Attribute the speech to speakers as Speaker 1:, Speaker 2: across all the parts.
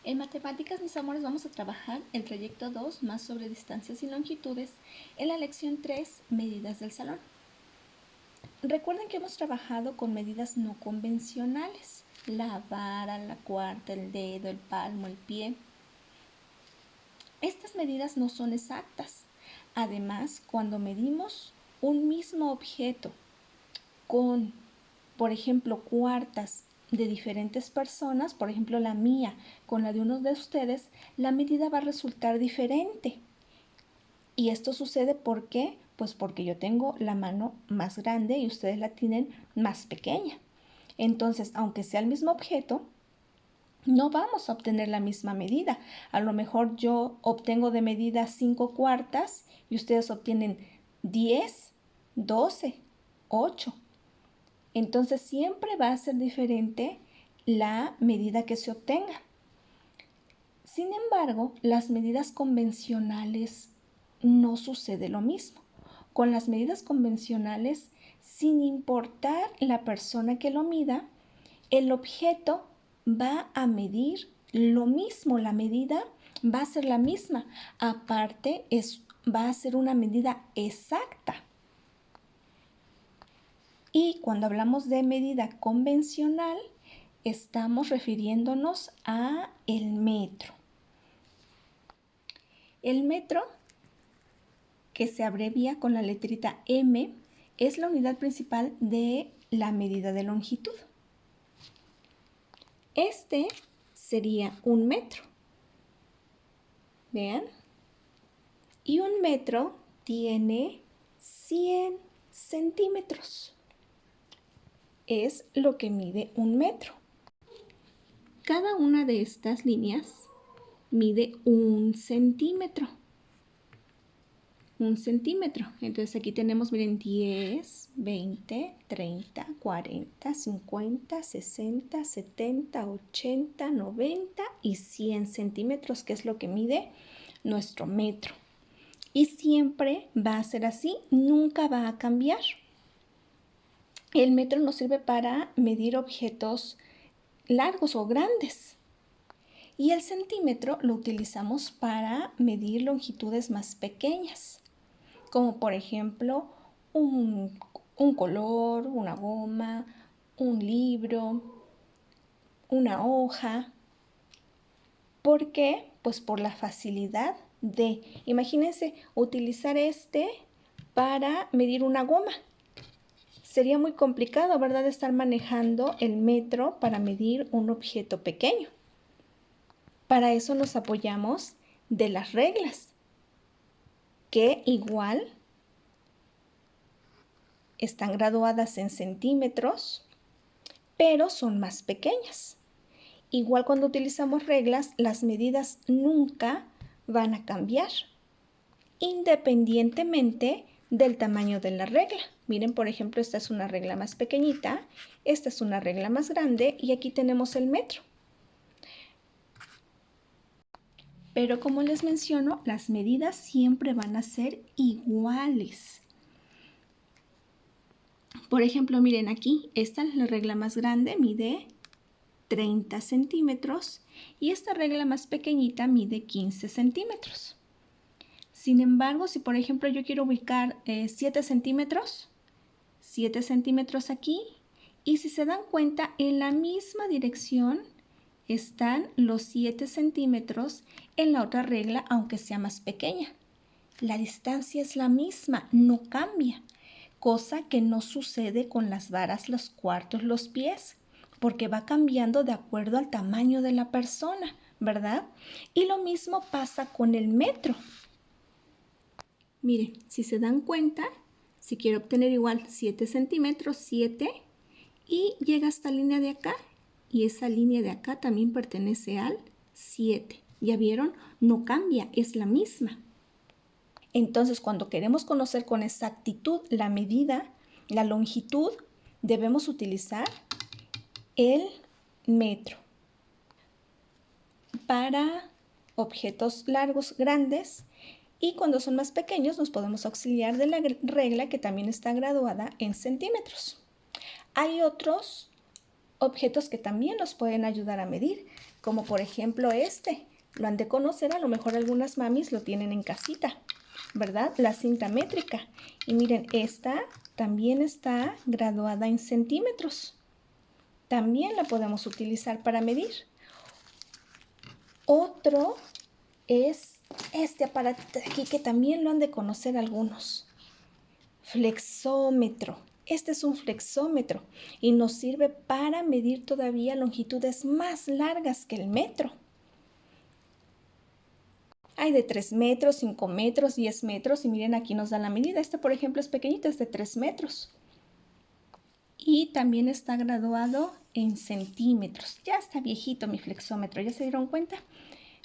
Speaker 1: En matemáticas, mis amores, vamos a trabajar el proyecto 2 más sobre distancias y longitudes en la lección 3, medidas del salón. Recuerden que hemos trabajado con medidas no convencionales, la vara, la cuarta, el dedo, el palmo, el pie. Estas medidas no son exactas. Además, cuando medimos un mismo objeto con, por ejemplo, cuartas de diferentes personas, por ejemplo la mía con la de uno de ustedes, la medida va a resultar diferente. Y esto sucede porque, pues porque yo tengo la mano más grande y ustedes la tienen más pequeña. Entonces, aunque sea el mismo objeto, no vamos a obtener la misma medida. A lo mejor yo obtengo de medida 5 cuartas y ustedes obtienen 10, 12, 8. Entonces siempre va a ser diferente la medida que se obtenga. Sin embargo, las medidas convencionales no sucede lo mismo. Con las medidas convencionales, sin importar la persona que lo mida, el objeto va a medir lo mismo, la medida va a ser la misma. Aparte, va a ser una medida exacta. Y cuando hablamos de medida convencional, estamos refiriéndonos a el metro. El metro, que se abrevia con la letrita M, es la unidad principal de la medida de longitud. Este sería un metro. Vean. Y un metro tiene 100 centímetros. Es lo que mide un metro. Cada una de estas líneas mide 1 centímetro. 1 centímetro. Entonces aquí tenemos, miren, 10, 20, 30, 40, 50, 60, 70, 80, 90 y 100 centímetros, que es lo que mide nuestro metro. Y siempre va a ser así, nunca va a cambiar. El metro nos sirve para medir objetos largos o grandes. Y el centímetro lo utilizamos para medir longitudes más pequeñas, como por ejemplo un color, una goma, un libro, una hoja. ¿Por qué? Pues por la facilidad de, imagínense, utilizar este para medir una goma. Sería muy complicado, ¿verdad?, estar manejando el metro para medir un objeto pequeño. Para eso nos apoyamos de las reglas, que igual están graduadas en centímetros, pero son más pequeñas. Igual cuando utilizamos reglas, las medidas nunca van a cambiar, independientemente del tamaño de la regla. Miren, por ejemplo, esta es una regla más pequeñita, esta es una regla más grande y aquí tenemos el metro. Pero como les menciono, las medidas siempre van a ser iguales. Por ejemplo, miren aquí, esta es la regla más grande, mide 30 centímetros y esta regla más pequeñita mide 15 centímetros. Sin embargo, si por ejemplo yo quiero ubicar 7 centímetros aquí, y si se dan cuenta, en la misma dirección están los 7 centímetros en la otra regla, aunque sea más pequeña. La distancia es la misma, no cambia, cosa que no sucede con las varas, los cuartos, los pies, porque va cambiando de acuerdo al tamaño de la persona, ¿verdad? Y lo mismo pasa con el metro. Miren, si se dan cuenta, si quiero obtener igual 7 centímetros, 7, y llega esta línea de acá, y esa línea de acá también pertenece al 7. ¿Ya vieron? No cambia, es la misma. Entonces, cuando queremos conocer con exactitud la medida, la longitud, debemos utilizar el metro. Para objetos largos, grandes, y cuando son más pequeños nos podemos auxiliar de la regla que también está graduada en centímetros. Hay otros objetos que también nos pueden ayudar a medir, como por ejemplo este. Lo han de conocer, a lo mejor algunas mamis lo tienen en casita, ¿verdad? La cinta métrica. Y miren, esta también está graduada en centímetros. También la podemos utilizar para medir. Otro es este aparato de aquí que también lo han de conocer algunos. Flexómetro. Este es un flexómetro y nos sirve para medir todavía longitudes más largas que el metro. Hay de 3 metros, 5 metros, 10 metros y miren aquí nos da la medida. Este por ejemplo es pequeñito, es de 3 metros. Y también está graduado en centímetros. Ya está viejito mi flexómetro, ¿ya se dieron cuenta?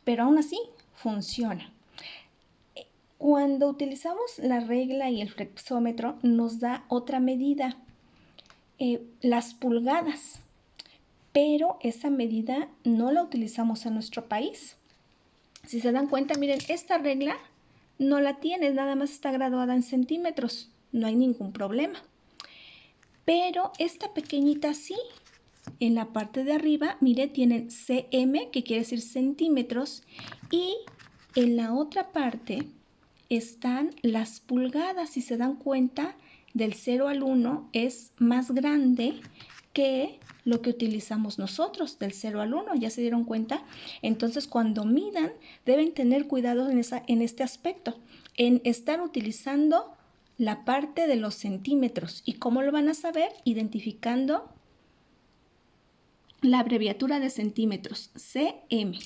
Speaker 1: Pero aún así funciona. Cuando utilizamos la regla y el flexómetro nos da otra medida, las pulgadas, pero esa medida no la utilizamos en nuestro país. Si se dan cuenta, miren, esta regla no la tiene, nada más está graduada en centímetros, no hay ningún problema. Pero esta pequeñita sí, en la parte de arriba, mire, tienen cm, que quiere decir centímetros, y en la otra parte están las pulgadas. Si se dan cuenta, del 0 al 1 es más grande que lo que utilizamos nosotros, del 0 al 1. ¿Ya se dieron cuenta? Entonces, cuando midan, deben tener cuidado en este aspecto, en estar utilizando la parte de los centímetros. ¿Y cómo lo van a saber? Identificando la abreviatura de centímetros, cm.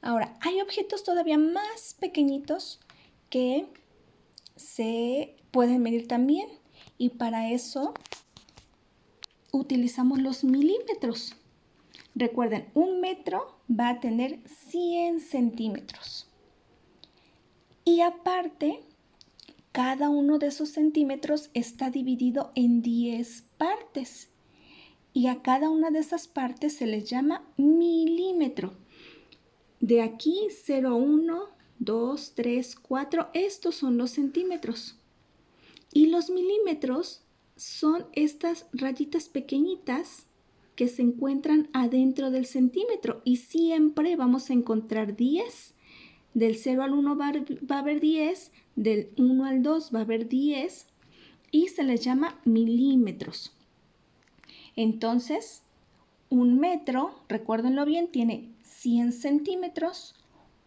Speaker 1: Ahora, hay objetos todavía más pequeñitos que se pueden medir también y para eso utilizamos los milímetros. Recuerden, un metro va a tener 100 centímetros. Y aparte, cada uno de esos centímetros está dividido en 10 partes. Y a cada una de esas partes se les llama milímetro. De aquí 0, 1, 2, 3, 4, estos son los centímetros. Y los milímetros son estas rayitas pequeñitas que se encuentran adentro del centímetro. Y siempre vamos a encontrar 10. Del 0 al 1 va a haber 10, del 1 al 2 va a haber 10 y se les llama milímetros. Entonces, un metro, recuérdenlo bien, tiene 100 centímetros.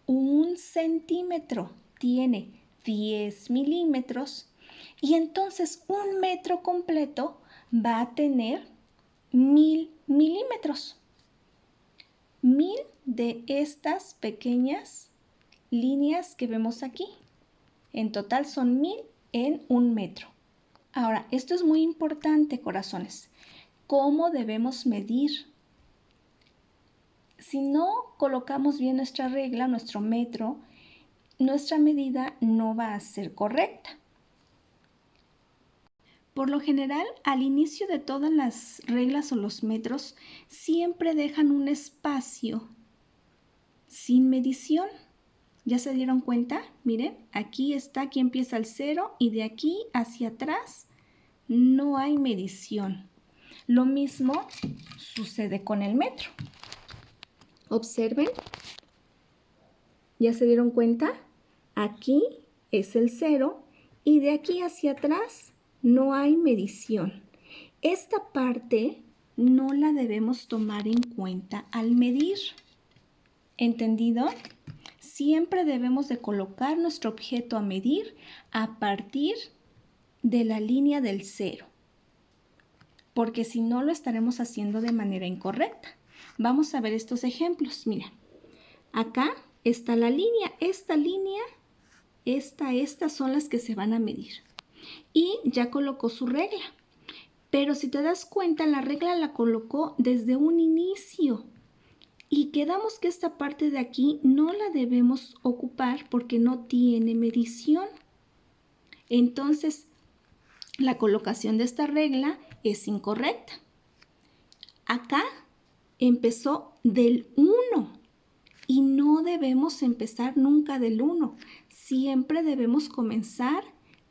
Speaker 1: Un centímetro tiene 10 milímetros. Y entonces un metro completo va a tener 1000 milímetros. 1000 de estas pequeñas líneas que vemos aquí. En total son 1000 en un metro. Ahora, esto es muy importante, corazones. ¿Cómo debemos medir? Si no colocamos bien nuestra regla, nuestro metro, nuestra medida no va a ser correcta. Por lo general, al inicio de todas las reglas o los metros, siempre dejan un espacio sin medición. ¿Ya se dieron cuenta? Miren, aquí está, aquí empieza el 0 y de aquí hacia atrás no hay medición. Lo mismo sucede con el metro. Observen. ¿Ya se dieron cuenta? Aquí es el 0 y de aquí hacia atrás no hay medición. Esta parte no la debemos tomar en cuenta al medir. ¿Entendido? Siempre debemos de colocar nuestro objeto a medir a partir de la línea del 0, porque si no lo estaremos haciendo de manera incorrecta. Vamos a ver estos ejemplos. Mira, acá está la línea, esta línea, estas son las que se van a medir. Y ya colocó su regla. Pero si te das cuenta, la regla la colocó desde un inicio. Y quedamos que esta parte de aquí no la debemos ocupar porque no tiene medición. Entonces, la colocación de esta regla es incorrecta. Acá empezó del 1 y no debemos empezar nunca del 1. Siempre debemos comenzar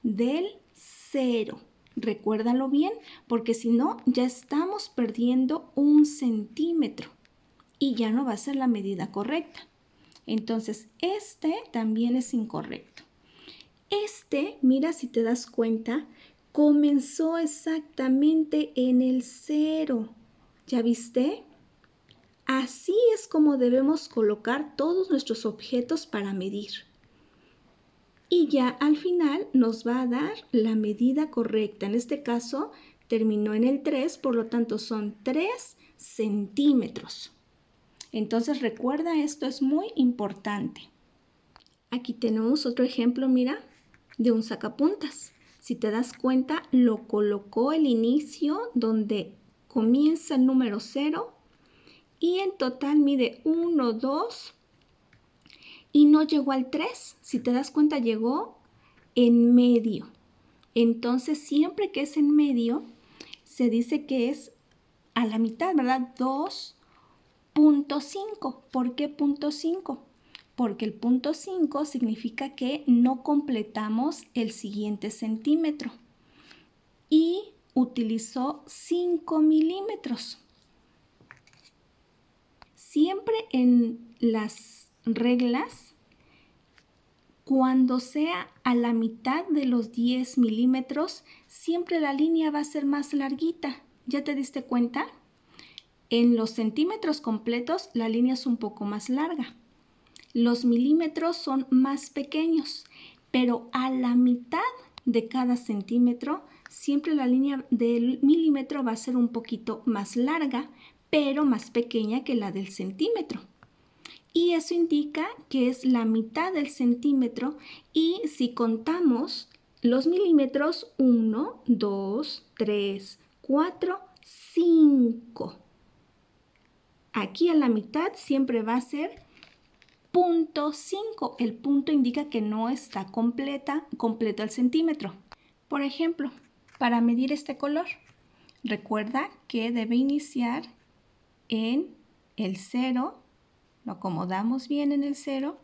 Speaker 1: del 0. Recuérdalo bien, porque si no, ya estamos perdiendo 1 centímetro y ya no va a ser la medida correcta. Entonces, este también es incorrecto. Este, mira si te das cuenta, comenzó exactamente en el 0. ¿Ya viste? Así es como debemos colocar todos nuestros objetos para medir. Y ya al final nos va a dar la medida correcta. En este caso terminó en el 3, por lo tanto son 3 centímetros. Entonces recuerda, esto es muy importante. Aquí tenemos otro ejemplo, mira, de un sacapuntas. Si te das cuenta, lo colocó el inicio donde comienza el número 0 y en total mide 1, 2 y no llegó al 3. Si te das cuenta, llegó en medio. Entonces, siempre que es en medio, se dice que es a la mitad, ¿verdad? 2.5. ¿Por qué punto 5? Porque el punto 5 significa que no completamos el siguiente centímetro y utilizó 5 milímetros. Siempre en las reglas, cuando sea a la mitad de los 10 milímetros, siempre la línea va a ser más larguita. ¿Ya te diste cuenta? En los centímetros completos, la línea es un poco más larga. Los milímetros son más pequeños, pero a la mitad de cada centímetro, siempre la línea del milímetro va a ser un poquito más larga, pero más pequeña que la del centímetro. Y eso indica que es la mitad del centímetro y si contamos los milímetros, 1, 2, 3, 4, 5. Aquí a la mitad siempre va a ser 0.5. El punto indica que no está completo el centímetro. Por ejemplo, para medir este color, recuerda que debe iniciar en el 0. Lo acomodamos bien en el 0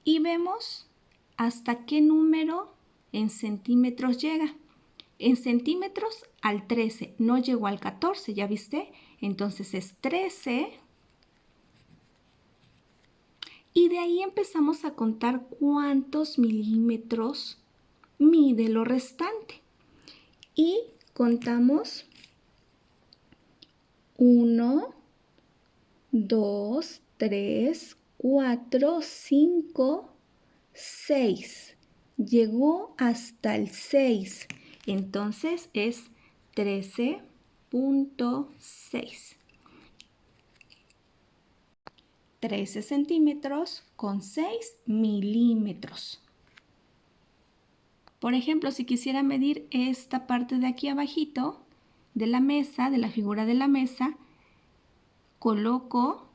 Speaker 1: y vemos hasta qué número en centímetros llega. En centímetros al 13, no llegó al 14, ¿ya viste? Entonces es 13. Y de ahí empezamos a contar cuántos milímetros mide lo restante. Y contamos 1, 2, 3, 4, 5, 6. Llegó hasta el 6. Entonces es 13.6. 13 centímetros con 6 milímetros. Por ejemplo, si quisiera medir esta parte de aquí abajito de la mesa, de la figura de la mesa, coloco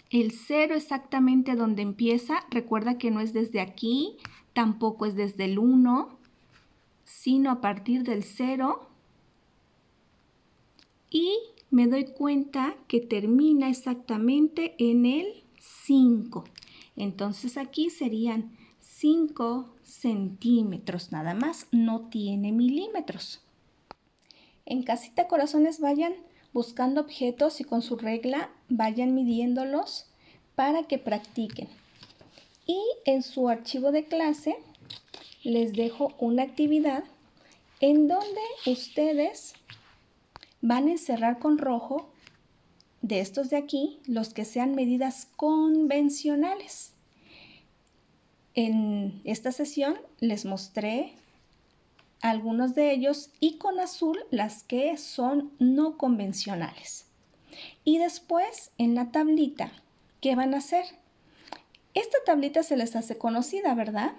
Speaker 1: el 0 exactamente donde empieza. Recuerda que no es desde aquí, tampoco es desde el 1, sino a partir del 0. Y me doy cuenta que termina exactamente en el 5. Entonces aquí serían 5 centímetros nada más, no tiene milímetros. En casita, corazones, vayan buscando objetos y con su regla vayan midiéndolos para que practiquen. Y en su archivo de clase les dejo una actividad en donde ustedes van a encerrar con rojo de estos de aquí los que sean medidas convencionales. En esta sesión les mostré algunos de ellos y con azul las que son no convencionales. Y después en la tablita, ¿qué van a hacer? Esta tablita se les hace conocida, ¿verdad?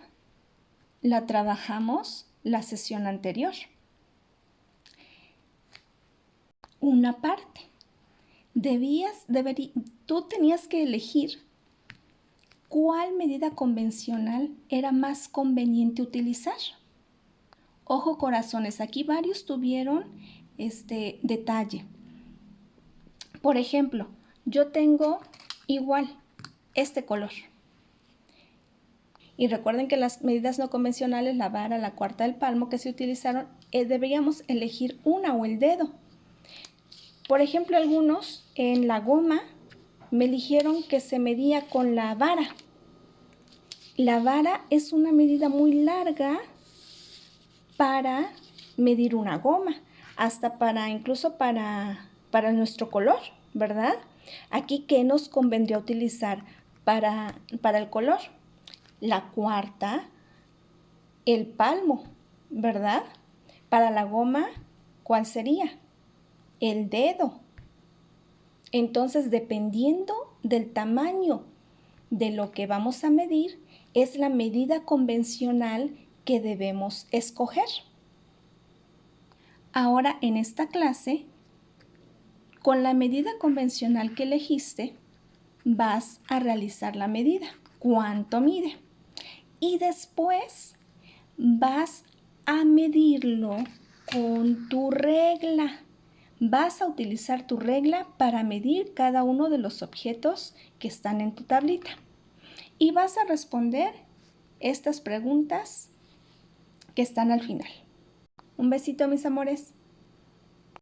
Speaker 1: La trabajamos la sesión anterior. Una parte. Tú tenías que elegir cuál medida convencional era más conveniente utilizar. Ojo, corazones, aquí varios tuvieron este detalle. Por ejemplo, yo tengo igual este color. Y recuerden que las medidas no convencionales, la vara, la cuarta del palmo que se utilizaron, deberíamos elegir una o el dedo. Por ejemplo, algunos en la goma me eligieron que se medía con la vara. La vara es una medida muy larga para medir una goma, hasta incluso para nuestro color, ¿verdad? Aquí, ¿qué nos convendría utilizar para el color? La cuarta, el palmo, ¿verdad? Para la goma, ¿cuál sería? El dedo. Entonces, dependiendo del tamaño de lo que vamos a medir, es la medida convencional que debemos escoger. Ahora, en esta clase, con la medida convencional que elegiste, vas a realizar la medida. ¿Cuánto mide? Y después vas a medirlo con tu regla. Vas a utilizar tu regla para medir cada uno de los objetos que están en tu tablita. Y vas a responder estas preguntas que están al final. Un besito, mis amores.